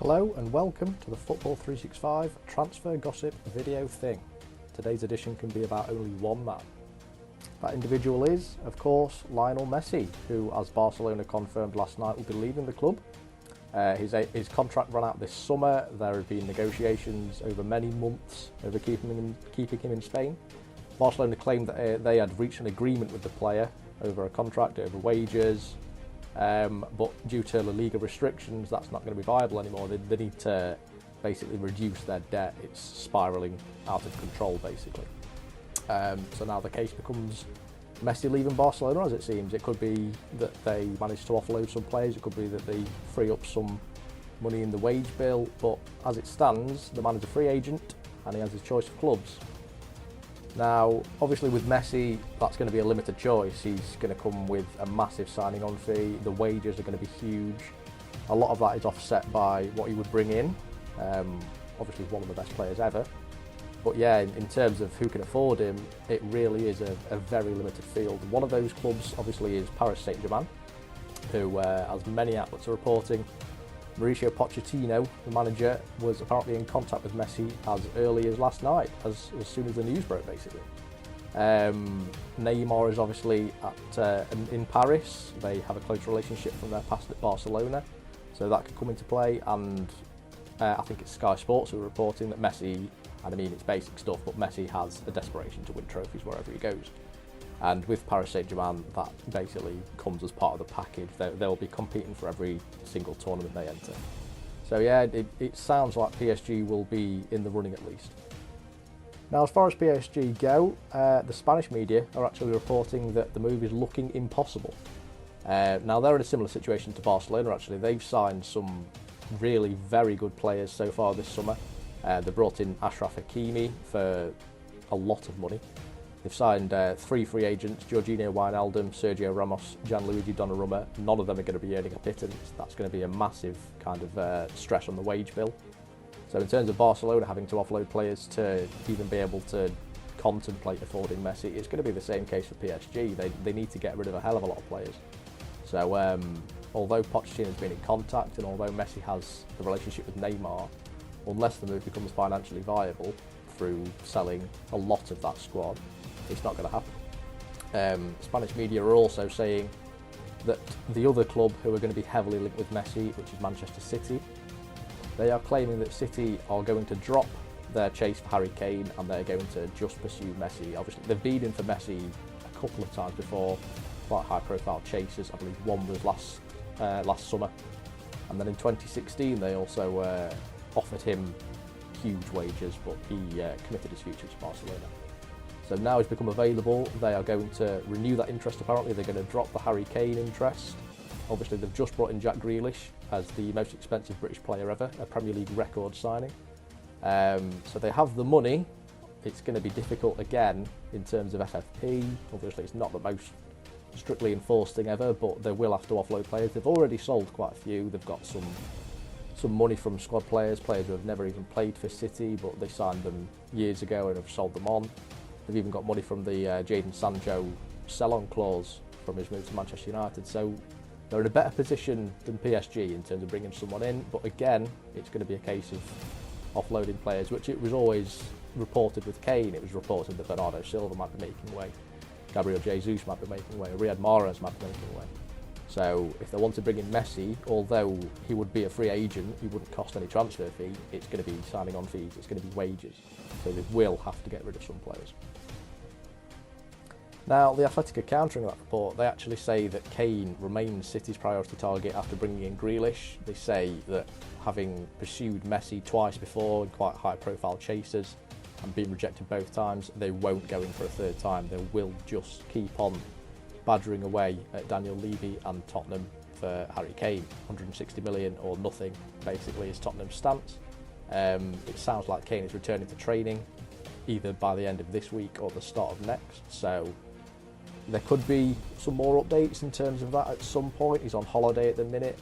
Hello and welcome to the Football 365 transfer gossip video thing. Today's edition can be about only one man. That individual is, of course, Lionel Messi, who, as Barcelona confirmed last night, will be leaving the club. His contract ran out this summer. There have been negotiations over many months over keeping him in Spain. Barcelona claimed that they had reached an agreement with the player over a contract, over wages, but due to La Liga restrictions, that's not going to be viable anymore. They need to basically reduce their debt. It's spiralling out of control, basically. So now the case becomes Messi leaving Barcelona, as it seems. It could be that they manage to offload some players. It could be that they free up some money in the wage bill. But as it stands, the man is a free agent and he has his choice of clubs. Now, obviously with Messi, that's going to be a limited choice. He's going to come with a massive signing on fee. The wages are going to be huge. A lot of that is offset by what he would bring in. Obviously he's one of the best players ever. But yeah, in terms of who can afford him, it really is a very limited field. One of those clubs obviously is Paris Saint-Germain, who, as many outlets are reporting, Mauricio Pochettino, the manager, was apparently in contact with Messi as early as last night, as soon as the news broke, basically. Neymar is obviously in Paris. They have a close relationship from their past at Barcelona, so that could come into play. And I think it's Sky Sports who are reporting that Messi, and I mean it's basic stuff, but Messi has a desperation to win trophies wherever he goes. And with Paris Saint-Germain, that basically comes as part of the package. They'll be competing for every single tournament they enter. So yeah, it sounds like PSG will be in the running at least. Now, as far as PSG go, the Spanish media are actually reporting that the move is looking impossible. Now, they're in a similar situation to Barcelona, actually. They've signed some really very good players so far this summer. They brought in Achraf Hakimi for a lot of money. They've signed 3 free agents: Jorginho Wijnaldum, Sergio Ramos, Gianluigi Donnarumma. None of them are going to be earning a pittance. That's going to be a massive kind of stress on the wage bill. So in terms of Barcelona having to offload players to even be able to contemplate affording Messi, it's going to be the same case for PSG. They need to get rid of a hell of a lot of players. So although Pochettino's been in contact and although Messi has the relationship with Neymar, unless the move becomes financially viable through selling a lot of that squad, it's not going to happen. Spanish media are also saying that the other club who are going to be heavily linked with Messi, which is Manchester City, they are claiming that City are going to drop their chase for Harry Kane and they're going to just pursue Messi. Obviously, they've been in for Messi a couple of times before, quite high-profile chases. I believe one was last summer, and then in 2016 they also offered him huge wages, but he committed his future to Barcelona. So now he's become available. They are going to renew that interest. Apparently they're going to drop the Harry Kane interest. Obviously they've just brought in Jack Grealish as the most expensive British player ever, a Premier League record signing. So they have the money. It's going to be difficult again in terms of FFP. Obviously it's not the most strictly enforced thing ever, but they will have to offload players. They've already sold quite a few. They've got some money from squad players who have never even played for City, but they signed them years ago and have sold them on. They've even got money from the Jadon Sancho sell-on clause from his move to Manchester United. So they're in a better position than PSG in terms of bringing someone in. But again, it's going to be a case of offloading players, which it was always reported with Kane. It was reported that Bernardo Silva might be making way, Gabriel Jesus might be making way, Riyad Mahrez might be making way. So if they want to bring in Messi, although he would be a free agent, he wouldn't cost any transfer fee, it's going to be signing on fees, it's going to be wages. So they will have to get rid of some players. Now, the Athletic are countering that report. They actually say that Kane remains City's priority target after bringing in Grealish. They say that having pursued Messi twice before in quite high-profile chases and been rejected both times, they won't go in for a third time. They will just keep on badgering away at Daniel Levy and Tottenham for Harry Kane. 160 million or nothing, basically, is Tottenham's stance. It sounds like Kane is returning to training either by the end of this week or the start of next. So there could be some more updates in terms of that at some point. He's on holiday at the minute,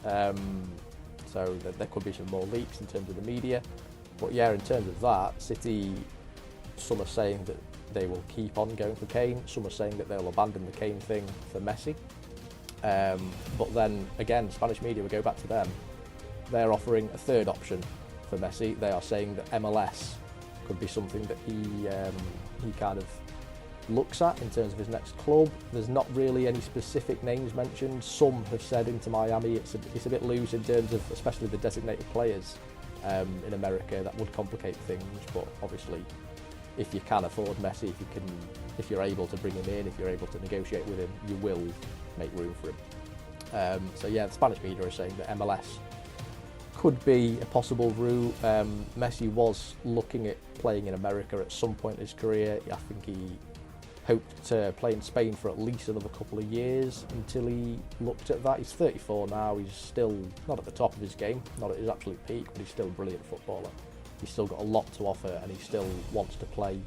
so there could be some more leaks in terms of the media. But yeah, in terms of that, City, some are saying that they will keep on going for Kane. Some are saying that they'll abandon the Kane thing for Messi. But then again, Spanish media will go back to them. they're offering a third option for Messi. They are saying that MLS could be something that he kind of looks at in terms of his next club. There's not really any specific names mentioned. Some have said Inter Miami. It's a bit loose in terms of especially the designated players in America. That would complicate things, but obviously if you can afford Messi, if you're able to bring him in, if you're able to negotiate with him, you will make room for him. So yeah, the Spanish media are saying that MLS could be a possible route. Messi was looking at playing in America at some point in his career. I think he hoped to play in Spain for at least another couple of years until he looked at that. He's 34 now, he's still not at the top of his game, not at his absolute peak, but he's still a brilliant footballer. He's still got a lot to offer and he still wants to play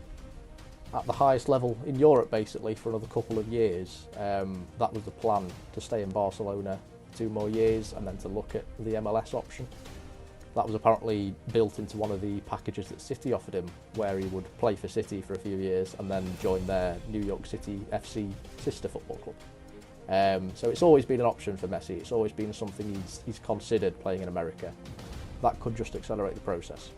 at the highest level in Europe basically for another couple of years. That was the plan, to stay in Barcelona 2 more years and then to look at the MLS option. That was apparently built into one of the packages that City offered him, where he would play for City for a few years and then join their New York City FC sister football club. So it's always been an option for Messi. It's always been something he's considered playing in America. That could just accelerate the process.